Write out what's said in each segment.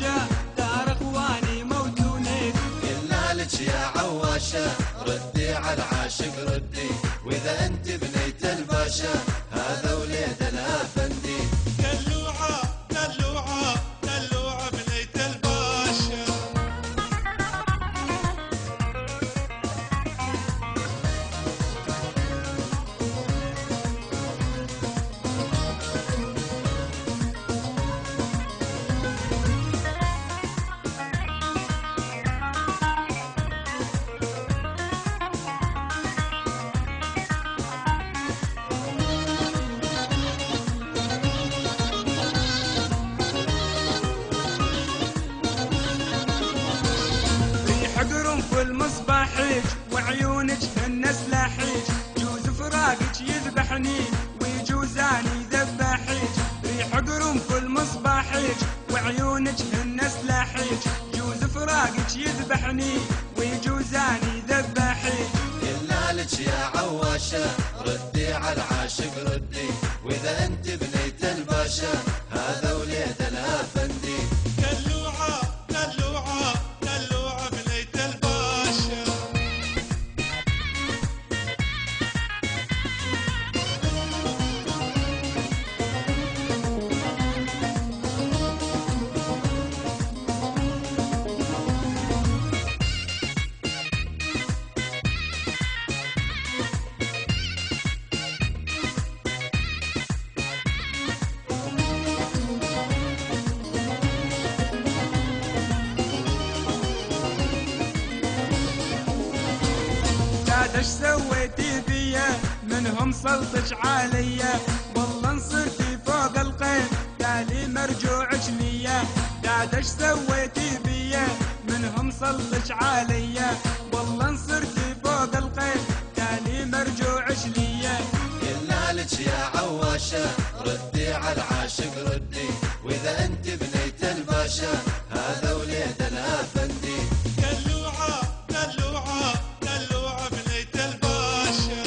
الباشا دار اخواني موزونين. قلنا لك يا عواشة ردي على العاشق ردي، واذا انت بنيت الباشا هذا وليد الافندي. دلوعة دلوعة دلوعة بنيت الباشا. في المصباحيج وعيونك هن سلاحيج، جوز فراقك يذبحني ويجوزاني ذباحيج. ريح قرنفل مصباحيج وعيونك هن سلاحيج، جوز فراقك يذبحني ويجوزاني ذباحيج. قلنا لك يا عواشة ردي على العاشق ردي، واذا انت بنيت الباشا هذا وليد الافندي. دلوعة دلوعة دلوعة بنيت الباشا. ايش سويتي فيا منهم سلطش عليا، والله انصرتي فوق القيد قالي مرجوعش ليا. داد ايش سويتي فيا منهم سلطش عليا، والله انصرتي فوق القيد قالي مرجوعش ليا. قلنا لك يا عواشة ردي على العاشق ردي، واذا انت بنيت الباشا هذا وليد الافندي. دلوعة دلوعة دلوعة بنيت الباشا.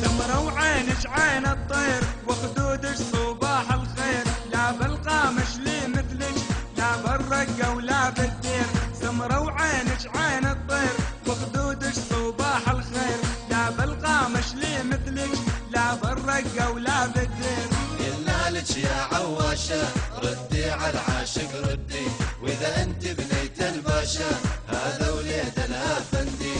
سمرة وعينش عين الطير وخدودش صباح الخير، لا بالقامش لي مثلش لا بالرقة ولا بالدير. سمرة وعينش عين الطير وخدودش صباح الخير، لا بالقامش لي مثلش لا بالرقة ولا بالدير. قلنا لك يا عواشة ردي على العاشق ردي، واذا انت بنيت الباشا هذا وليد الافندي.